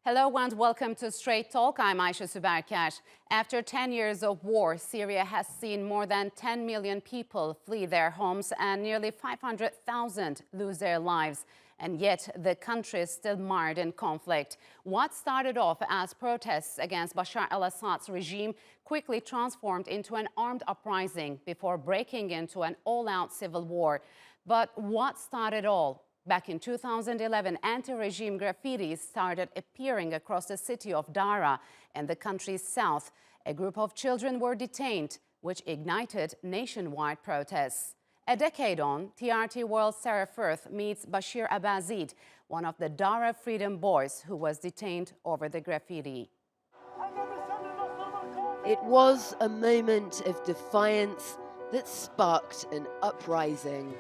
Hello and welcome to Strait Talk. I'm Aisha Subarkash. After 10 years of war, Syria has seen more than 10 million people flee their homes and nearly 500,000 lose their lives. And yet the country is still marred in conflict. What started off as protests against Bashar al Assad's regime quickly transformed into an armed uprising before breaking into an all-out civil war. But what started all? Back in 2011, anti-regime graffiti started appearing across the city of Dara in the country's south. A group of children were detained, which ignited nationwide protests. A decade on, TRT World's Sarah Firth meets Bashir Abbazid, one of the Dara Freedom Boys who was detained over the graffiti. It was a moment of defiance that sparked an uprising.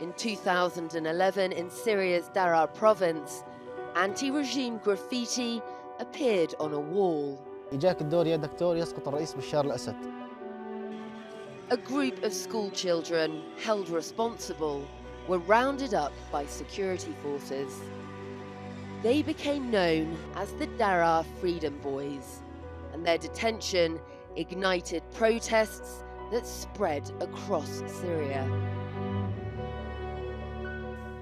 In 2011, in Syria's Daraa province, anti-regime graffiti appeared on a wall. إجاك الدور يا دكتور يسقط الرئيس بشار الأسد. A group of school children held responsible were rounded up by security forces. They became known as the Daraa Freedom Boys, and their detention ignited protests that spread across Syria.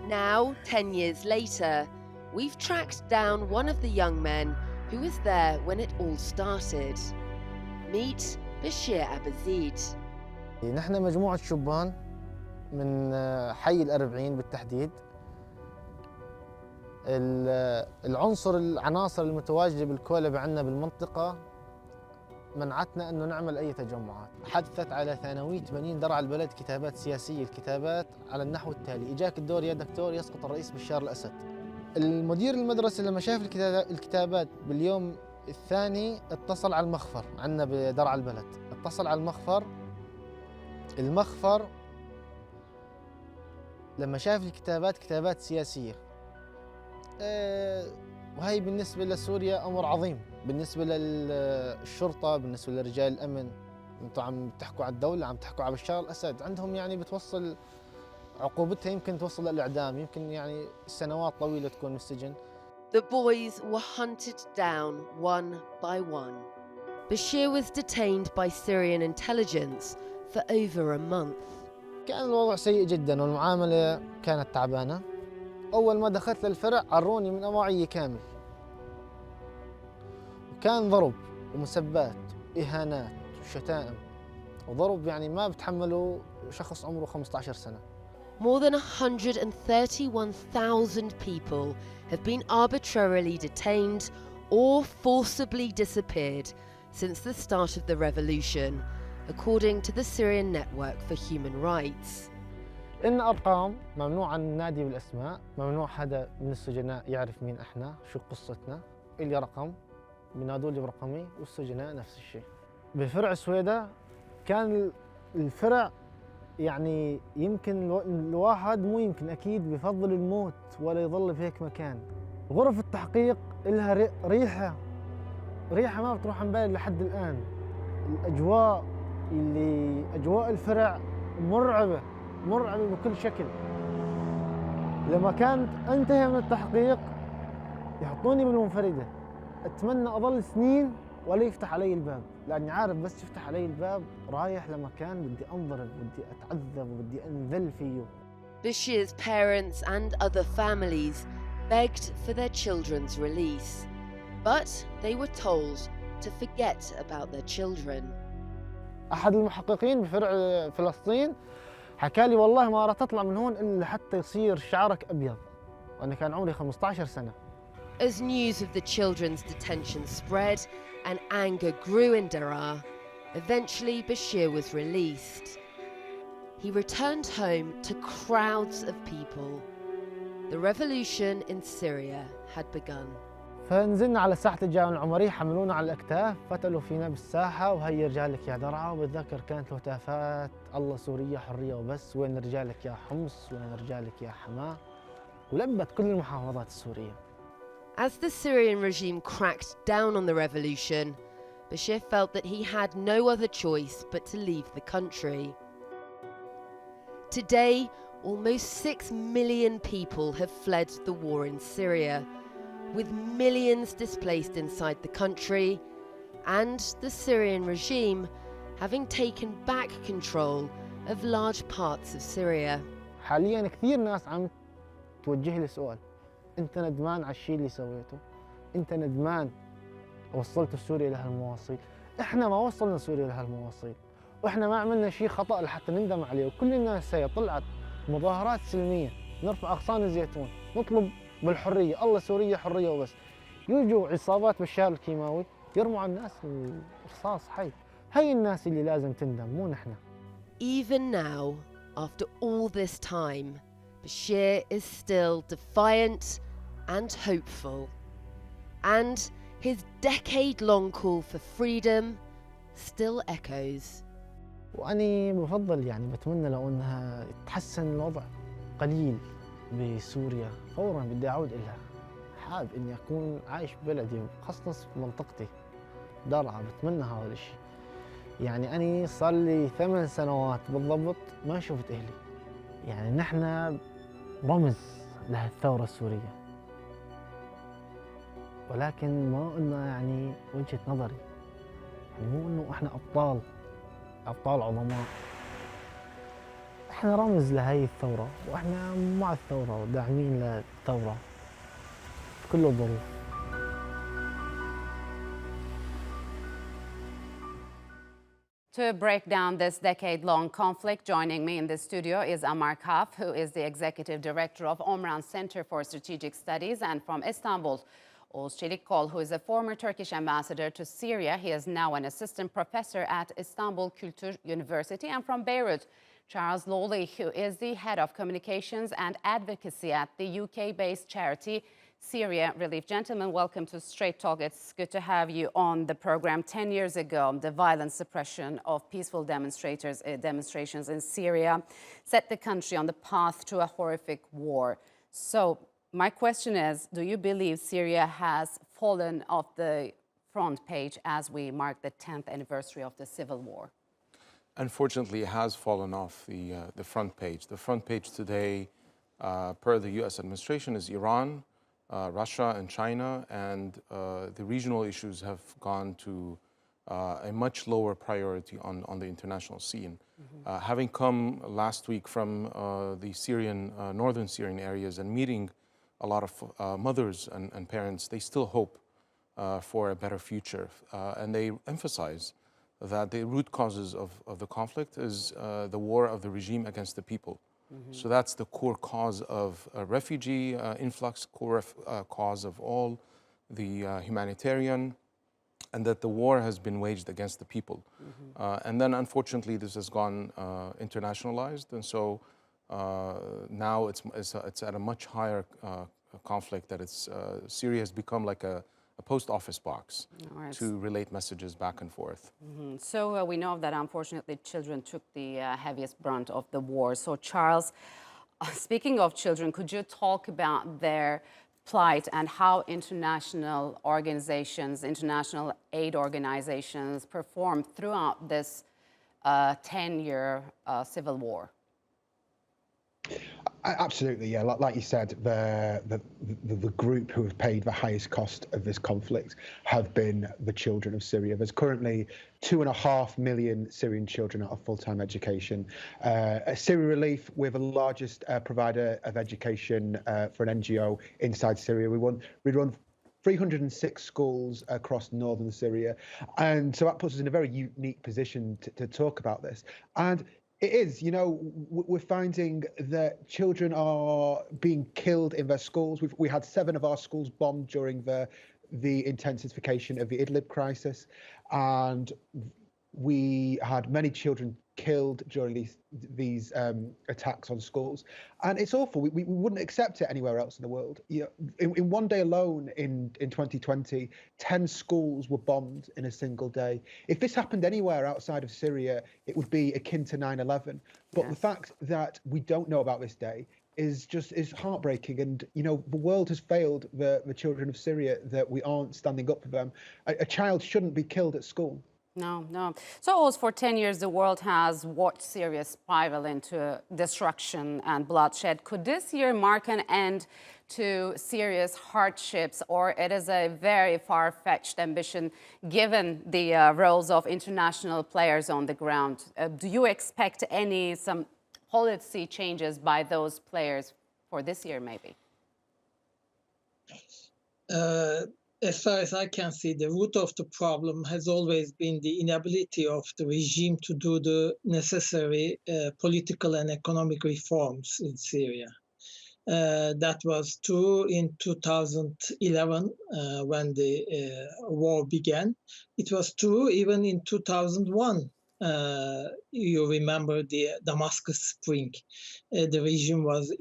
Now, 10 years later, we've tracked down one of the young men who was there when it all started. Meet Bashir Abbazid. نحن مجموعة شبان من حي الأربعين بالتحديد. العناصر المتواجدة بالكولبة عندنا بالمنطقة منعتنا أنه نعمل أي تجمعات. حدثت على ثانوية بنين درع البلد كتابات سياسية، الكتابات على النحو التالي: إجاك الدور يا دكتور يسقط الرئيس بشار الأسد. المدير المدرسة لما شاف الكتابات باليوم الثاني اتصل على المخفر عندنا بدرع البلد، اتصل على المخفر لما شاف الكتابات كتابات سياسية. وهي بالنسبة لسوريا أمر عظيم، بالنسبة للشرطة، بالنسبة لرجال الأمن. أنتم عم تحكوا على الدولة، عم تحكوا على بشار الأسد، عندهم يعني بتوصل عقوبتها يمكن توصل للإعدام، يمكن يعني سنوات طويلة تكون بالسجن. The boys were hunted down one by one. Bashir was detained by Syrian intelligence for over a month. كان الوضع سيء جدا والمعاملة كانت تعبانة. أول ما دخلت للفرع عروني من أواعي كامل، وكان ضرب ومسبات وإهانات وشتائم وضرب يعني ما بتحمله شخص عمره 15 سنة. More than 131,000 people have been arbitrarily detained or forcibly disappeared since the start of the revolution, according to the Syrian Network for Human Rights. إن أرقام ممنوع عن النادي بالأسماء، ممنوع حدا من السجناء يعرف مين إحنا، شو قصتنا. إلي رقم بنادوا لي برقمي، والسجناء نفس الشيء. بفرع سويدا كان الفرع يعني يمكن الواحد مو يمكن أكيد بفضل الموت ولا يظل في هيك مكان. غرف التحقيق لها ريحة ما بتروح عن بالي لحد الآن. أجواء الفرع مرعبة بكل شكل. لما كانت أنتهي من التحقيق يحطوني بالمنفردة، أتمنى أظل سنين ولا يفتح علي الباب، لأني عارف بس يفتح علي الباب رايح لمكان بدي أنضرب، بدي أتعذب وبدي أنذل فيه. Bashir's parents and other families begged for their children's release, but they were told to forget about their children. أحد المحققين بفرع فلسطين حكى لي والله ما راح تطلع من هون إلا حتى يصير شعرك أبيض، وأنا كان عمري 15 سنة. As news of the children's detention spread and anger grew in Daraa, eventually Bashir was released. He returned home to crowds of people. The revolution in Syria had begun. فنزلنا على ساحة الجامعة العمرية، حملونا على الأكتاف، فتلوا فينا بالساحة، وهي رجالك يا درعا. وبتذكر كانت هتافات: الله سوريا حرية وبس، وين رجالك يا حمص، وين رجالك يا حماة، ولبت كل المحافظات السورية. As the Syrian regime cracked down on the revolution, Bashir felt that he had no other choice but to leave the country. Today, almost 6 million people have fled the war in Syria, with millions displaced inside the country and the Syrian regime having taken back control of large parts of Syria. حاليا كثير ناس عم توجه لي سؤال، انت ندمان على الشيء اللي سويته؟ انت ندمان وصلت سوريا لهالمواصيل؟ احنا ما وصلنا سوريا لهالمواصيل، واحنا ما عملنا شيء خطأ لحتى نندم عليه، وكل الناس هي طلعت مظاهرات سلمية، نرفع أغصان الزيتون، نطلب بالحرية، الله سوريا حرية وبس. يجوا عصابات بشار الكيماوي يرموا على الناس الرصاص حي. هي الناس اللي لازم تندم مو نحن. Even now, after all this time, Bashir is still defiant and hopeful. And his decade-long call for freedom still echoes. وأنا بفضل بتمنى لو أنها يتحسن الوضع قليل بسوريا فوراً، بدي أعود إلها. حابب إني أكون عايش ببلدي وخاصة في منطقتي درعا، بتمنى هذا الشيء. أنا صار لي 8 سنوات بالضبط ما شفت أهلي. نحن رمز لهالثورة السورية، ولكن ما قلنا وجهة نظري، مو إنه إحنا أبطال عظماء. إحنا رمز لهي الثورة، وإحنا مع الثورة وداعمين للثورة في كل الظروف. To break down this decade-long conflict, joining me in the studio is Ammar Kahf, who is the Executive Director of Omran Center for Strategic Studies, and from Istanbul, Oguz Celikkol, who is a former Turkish ambassador to Syria. He is now an assistant professor at Istanbul Kültür University. And from Beirut, Charles Lawley, who is the head of communications and advocacy at the UK-based charity Syria Relief. Gentlemen, welcome to Strait Talk. It's good to have you on the program. 10 years ago, the violent suppression of peaceful demonstrations in Syria set the country on the path to a horrific war. So my question is, do you believe Syria has fallen off the front page as we mark the 10th anniversary of the civil war? Unfortunately, it has fallen off the front page. The front page today, per the US administration, is Iran, Russia and China, and the regional issues have gone to a much lower priority on the international scene. Having come last week from the Syrian, northern Syrian areas and meeting a lot of mothers and parents, they still hope for a better future. And they emphasize that the root causes of the conflict is the war of the regime against the people. So that's the core cause of refugee influx, core cause of all the humanitarian, and that the war has been waged against the people. And then unfortunately this has gone internationalized, and so now it's at a much higher conflict, that Syria has become like a post office box to relate messages back and forth. So we know that unfortunately children took the heaviest brunt of the war. So Charles, speaking of children, could you talk about their plight and how international organizations, international aid organizations performed throughout this 10-year civil war? Absolutely, yeah. Like you said, the group who have paid the highest cost of this conflict have been the children of Syria. There's currently 2.5 million Syrian children out of full-time education. Syria Relief, we're the largest provider of education for an NGO inside Syria. We run 306 schools across northern Syria, and so that puts us in a very unique position to talk about this. And it is, we're finding that children are being killed in their schools. We had 7 of our schools bombed during the intensification of the Idlib crisis, and we had many children killed during these attacks on schools, and it's awful. We wouldn't accept it anywhere else in the world. In one day alone in 2020, 10 schools were bombed in a single day. If this happened anywhere outside of Syria, it would be akin to 9/11. But the fact that we don't know about this day is heartbreaking, and the world has failed the children of Syria, that we aren't standing up for them. A child shouldn't be killed at school. No, no. So, also for 10 years, the world has watched Syria spiral into destruction and bloodshed. Could this year mark an end to Syria's hardships, or it is a very far-fetched ambition given the roles of international players on the ground? Do you expect some policy changes by those players for this year, maybe? As far as I can see, the root of the problem has always been the inability of the regime to do the necessary political and economic reforms in Syria. That was true in 2011 when the war began. It was true even in 2001. You remember the Damascus Spring. The regime was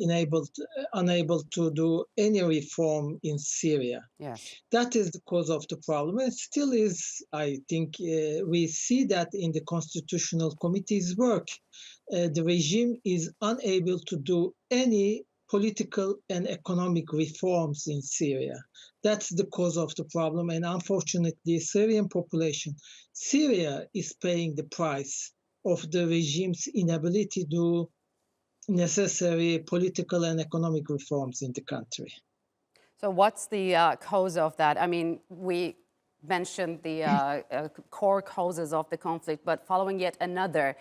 unable to do any reform in Syria. Yes. That is the cause of the problem. It still is, I think. We see that in the Constitutional Committee's work. The regime is unable to do any political and economic reforms in Syria. That's the cause of the problem. And unfortunately, the Syrian population, Syria is paying the price of the regime's inability to do necessary political and economic reforms in the country. So what's the cause of that? I mean, we mentioned the core causes of the conflict, but following yet another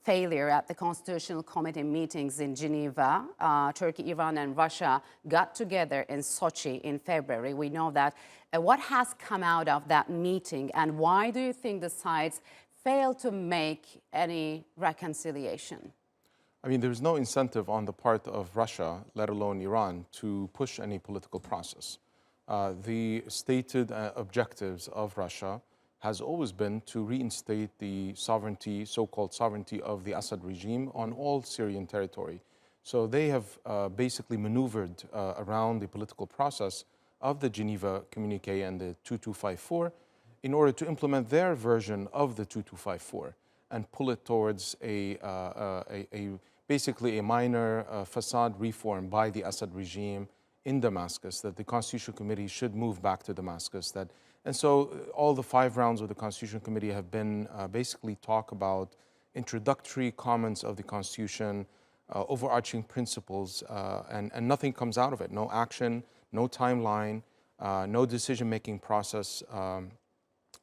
failure at the Constitutional Committee meetings in Geneva, Turkey, Iran, and Russia got together in Sochi in February. We know that. What has come out of that meeting, and why do you think the sides failed to make any reconciliation? I mean, there's no incentive on the part of Russia, let alone Iran, to push any political process. The stated objectives of Russia has always been to reinstate the sovereignty, so-called sovereignty of the Assad regime on all Syrian territory. So they have basically maneuvered around the political process of the Geneva Communique and the 2254 in order to implement their version of the 2254 and pull it towards basically a minor facade reform by the Assad regime in Damascus, that the Constitutional Committee should move back to Damascus. And so all the 5 rounds of the Constitutional Committee have been basically talk about introductory comments of the Constitution, overarching principles, and nothing comes out of it. No action, no timeline, no decision-making process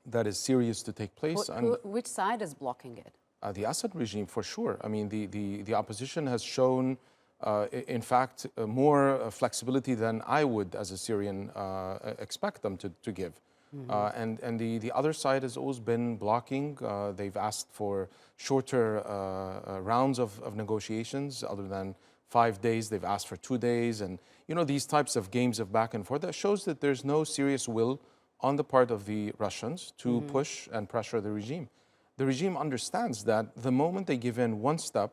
that is serious to take place. Which side is blocking it? The Assad regime, for sure. I mean, the opposition has shown, in fact, more flexibility than I would, as a Syrian, expect them to give. Mm-hmm. And the other side has always been blocking. They've asked for shorter rounds of negotiations, other than 5 days. They've asked for 2 days. And, you know, these types of games of back and forth, that shows that there's no serious will on the part of the Russians to push and pressure the regime. The regime understands that the moment they give in one step,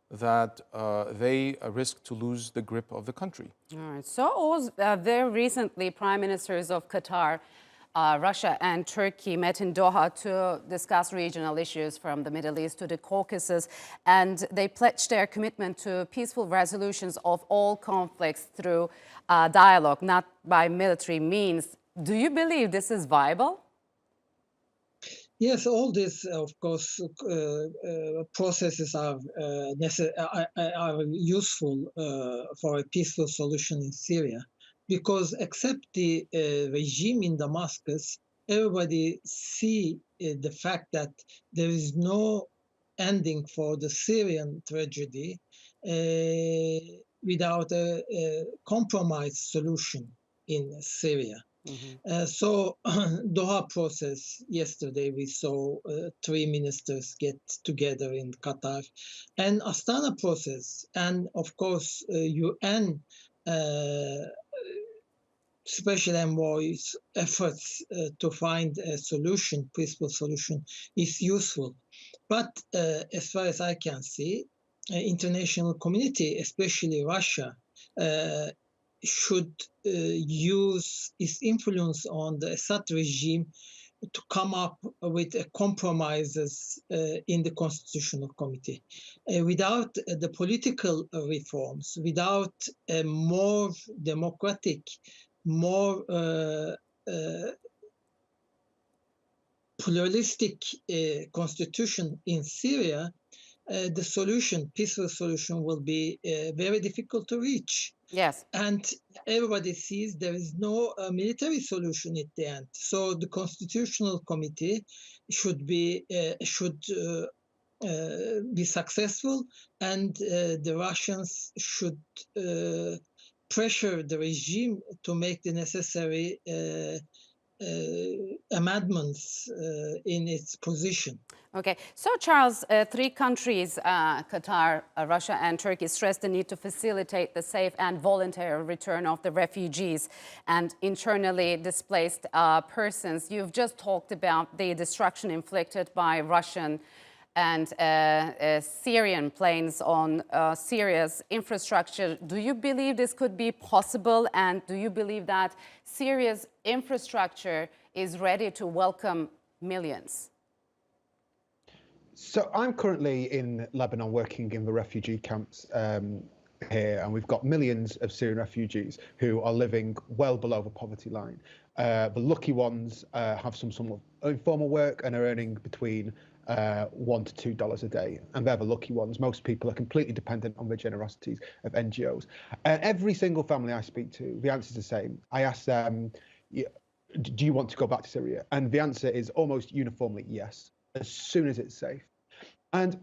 that they risk to lose the grip of the country. All right. So very recently, prime ministers of Qatar, Russia and Turkey met in Doha to discuss regional issues from the Middle East to the Caucasus, and they pledged their commitment to peaceful resolutions of all conflicts through dialogue, not by military means. Do you believe this is viable? Yes, all these, of course, processes are useful for a peaceful solution in Syria, because except the regime in Damascus, everybody see the fact that there is no ending for the Syrian tragedy without a compromise solution in Syria. Mm-hmm. So Doha process, yesterday we saw 3 ministers get together in Qatar, and Astana process, and of course UN special envoys efforts to find a solution, peaceful solution, is useful. But as far as I can see, international community, especially Russia, should use its influence on the Assad regime to come up with compromises in the Constitutional Committee. Without the political reforms, without a more democratic, more pluralistic constitution in Syria, the solution, peaceful solution, will be very difficult to reach. Yes. And everybody sees there is no military solution at the end. So the Constitutional Committee should be successful, and the Russians should pressure the regime to make the necessary amendments in its position. Okay, so Charles, three countries, Qatar, Russia and Turkey, stressed the need to facilitate the safe and voluntary return of the refugees and internally displaced persons. You've just talked about the destruction inflicted by Russian and Syrian planes on Syria's infrastructure. Do you believe this could be possible, and do you believe that Syria's infrastructure is ready to welcome millions? So I'm currently in Lebanon working in the refugee camps here, and we've got millions of Syrian refugees who are living well below the poverty line. The lucky ones have some of informal work and are earning between $1 to $2 a day, and they're the lucky ones. Most people are completely dependent on the generosities of NGOs. Every single family I speak to, the answer is the same. I ask them, do you want to go back to Syria? And the answer is almost uniformly yes, as soon as it's safe. And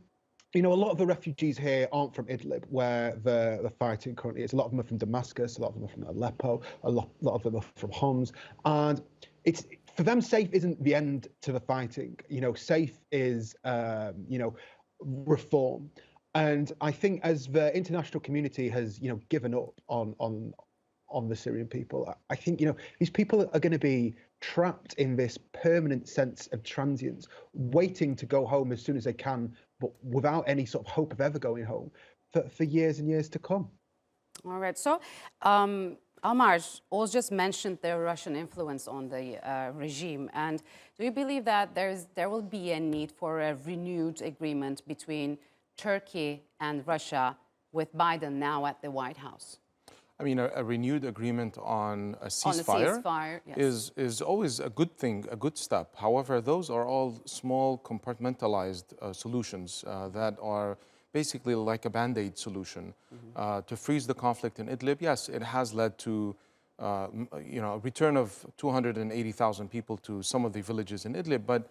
you know, a lot of the refugees here aren't from Idlib, where the fighting currently is. A lot of them are from Damascus, a lot of them are from Aleppo, a lot of them are from Homs. And it's, for them, safe isn't the end to the fighting. You know, safe is, you know, reform. And I think as the international community has, you know, given up on the Syrian people, I think, you know, these people are going to be trapped in this permanent sense of transience, waiting to go home as soon as they can, but without any sort of hope of ever going home for years and years to come. All right. So, Ammar, Oz just mentioned the Russian influence on the regime. And do you believe that there will be a need for a renewed agreement between Turkey and Russia with Biden now at the White House? I mean, a renewed agreement on a ceasefire, yes, is always a good thing, a good step. However, those are all small compartmentalized solutions that are basically like a Band-Aid solution. To freeze the conflict in Idlib, yes, it has led to you know, a return of 280,000 people to some of the villages in Idlib. But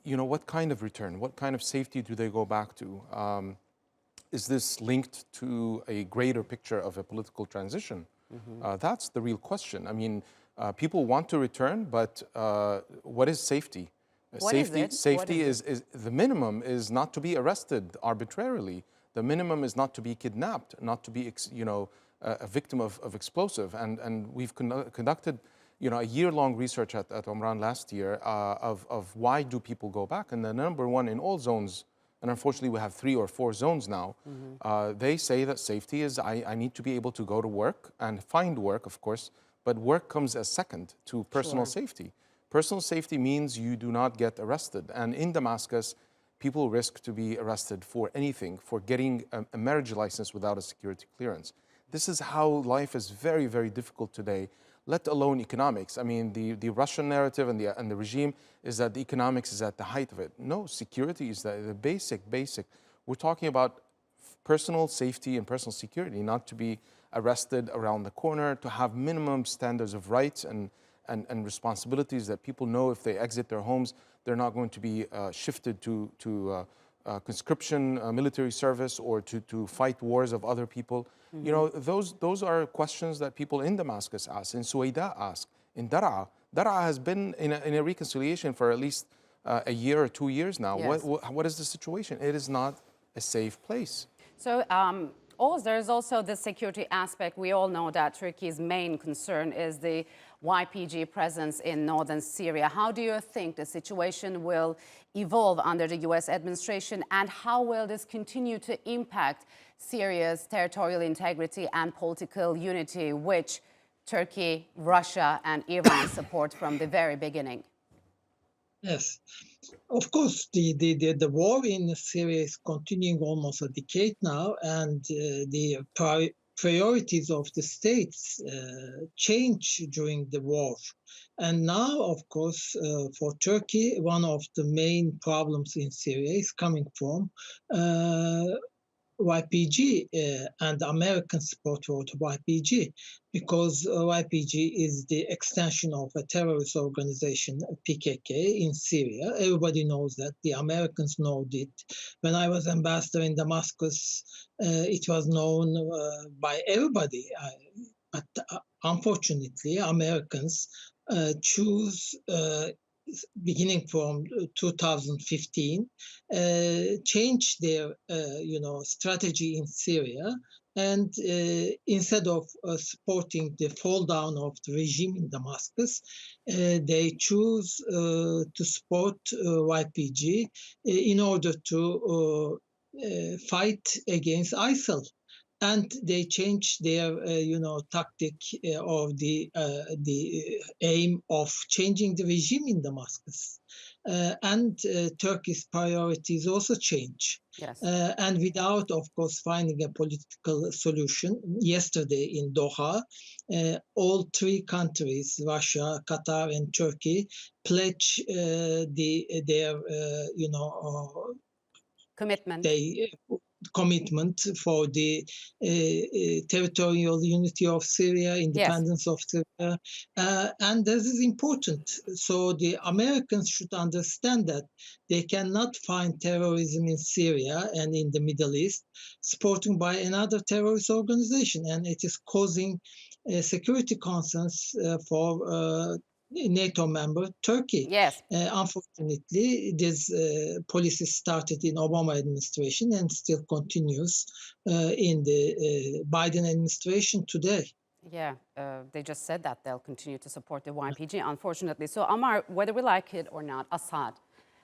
you know, what kind of return? What kind of safety do they go back to? Is this linked to a greater picture of a political transition? That's the real question. I mean, people want to return, but what is safety? Safety is the minimum is not to be arrested arbitrarily. The minimum is not to be kidnapped, not to be, you know, a victim of explosive. And we've conducted, you know, a year-long research at Omran last year of why do people go back? And the number one in all zones, and unfortunately we have 3 or 4 zones now, they say that safety is, I need to be able to go to work and find work, of course, but work comes as second to personal safety. Personal safety means you do not get arrested. And in Damascus, people risk to be arrested for anything, for getting a marriage license without a security clearance. This is how life is very, very difficult today, let alone economics. I mean, the Russian narrative and the regime is that the economics is at the height of it. No, security is the basic. We're talking about personal safety and personal security, not to be arrested around the corner, to have minimum standards of rights and responsibilities that people know if they exit their homes, they're not going to be shifted to conscription, military service, or to fight wars of other people. You know, those are questions that people in Damascus ask, in Suwaida ask, in Daraa. Daraa has been in a reconciliation for at least a year or 2 years now. Yes. What is the situation? It is not a safe place. So, there's also the security aspect. We all know that Turkey's main concern is the YPG presence in northern Syria. How do you think the situation will evolve under the US administration, and how will this continue to impact Syria's territorial integrity and political unity, which Turkey, Russia, and Iran support from the very beginning? Yes, of course, the war in Syria is continuing almost a decade now, and the priorities of the states change during the war. And now, of course, for Turkey, one of the main problems in Syria is coming from YPG and American support for YPG, because YPG is the extension of a terrorist organization, PKK, in Syria. Everybody knows that. The Americans know it. When I was ambassador in Damascus, it was known by everybody. But unfortunately, Americans choose beginning from 2015, changed their strategy in Syria, and instead of supporting the fall down of the regime in Damascus, they choose to support YPG in order to fight against ISIL. And they changed their, tactic or the aim of changing the regime in Damascus. And Turkey's priorities also change. Yes. And without, of course, finding a political solution, yesterday in Doha, all three countries, Russia, Qatar, and Turkey, pledge their, Commitment. Commitment for the territorial unity of Syria, independence of Syria, and this is important. So the Americans should understand that they cannot find terrorism in Syria and in the Middle East supported by another terrorist organization, and it is causing security concerns for NATO member Turkey. Yes. Unfortunately, this policy started in Obama administration and still continues in the Biden administration today. Yeah, they just said that they'll continue to support the YPG, unfortunately. So, Ammar, whether we like it or not, Assad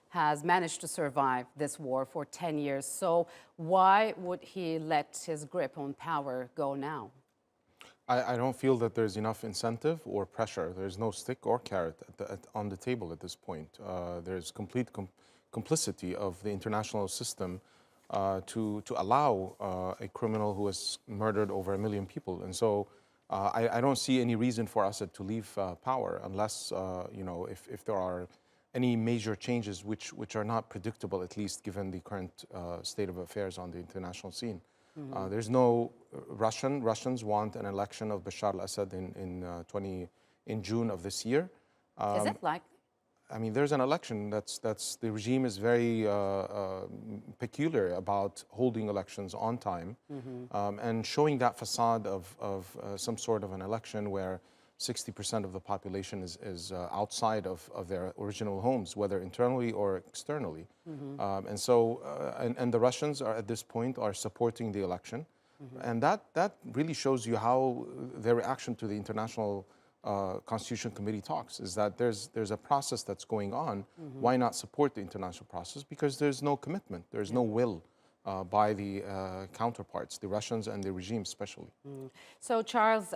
has managed to survive this war for 10 years. So why would he let his grip on power go now? I don't feel that there's enough incentive or pressure. There's no stick or carrot on the table at this point. There's complete complicity of the international system to allow a criminal who has murdered over 1 million people. And so I don't see any reason for Assad to leave power unless, if there are any major changes which are not predictable, at least given the current state of affairs on the international scene. There's no Russians want an election of Bashar al Assad in June of this year. Is it like? I mean, there's an election. The regime is very peculiar about holding elections on time and showing that facade of some sort of an election where 60% of the population is outside of their original homes, whether internally or externally. And so, and the Russians are at this point are supporting the election. And that really shows you how their reaction to the International Constitution Committee talks is that there's a process that's going on. Why not support the international process? Because there's no commitment, there's no will by the counterparts, the Russians and the regime especially. So Charles,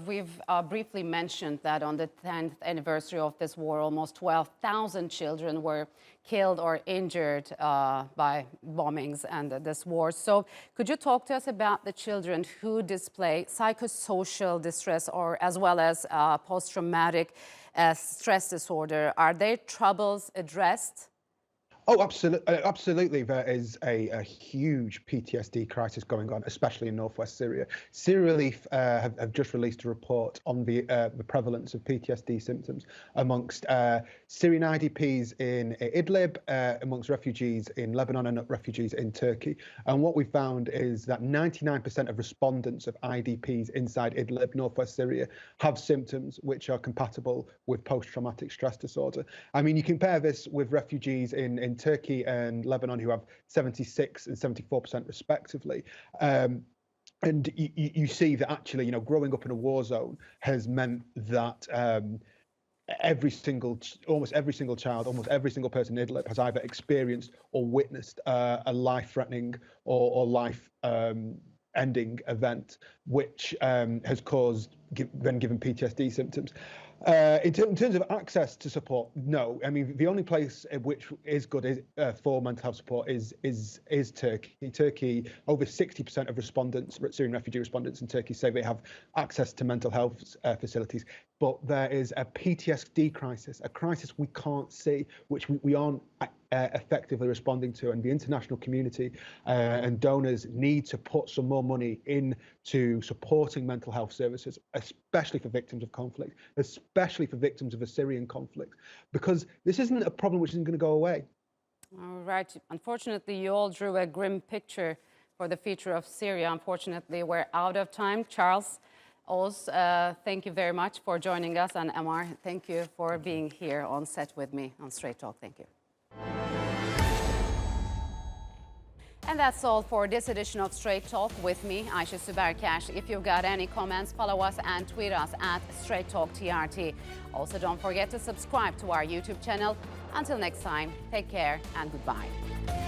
we've briefly mentioned that on the 10th anniversary of this war, almost 12,000 children were killed or injured by bombings and this war. So could you talk to us about the children who display psychosocial distress or as well as post-traumatic stress disorder? Are their troubles addressed? Oh, absolutely. There is a huge PTSD crisis going on, especially in northwest Syria. Syria Relief have just released a report on the prevalence of PTSD symptoms amongst Syrian IDPs in Idlib, amongst refugees in Lebanon and refugees in Turkey. And what we found is that 99% of respondents of IDPs inside Idlib, northwest Syria, have symptoms which are compatible with post-traumatic stress disorder. I mean, you compare this with refugees in Turkey and Lebanon, who have 76 and 74% respectively. And you see that actually, growing up in a war zone has meant that almost every single child, almost every single person in Idlib has either experienced or witnessed a life-threatening or life-ending event, which has caused, then given PTSD symptoms. In terms of access to support, no. I mean, the only place which is good for mental health support is Turkey. Turkey, over 60% of respondents, Syrian refugee respondents in Turkey, say they have access to mental health facilities. But there is a PTSD crisis, a crisis we can't see, which we aren't effectively responding to, and the international community and donors need to put some more money into supporting mental health services, especially for victims of conflict, especially for victims of a Syrian conflict, because this isn't a problem which isn't going to go away. All right. Unfortunately, you all drew a grim picture for the future of Syria. Unfortunately, we're out of time. Charles, Oz, thank you very much for joining us. And Ammar, thank you for being here on set with me on Straight Talk. Thank you. And that's all for this edition of Straight Talk with me, Ayşe Süberkaş. If you've got any comments, follow us and tweet us at Straight Talk TRT. Also, don't forget to subscribe to our YouTube channel. Until next time, take care and goodbye.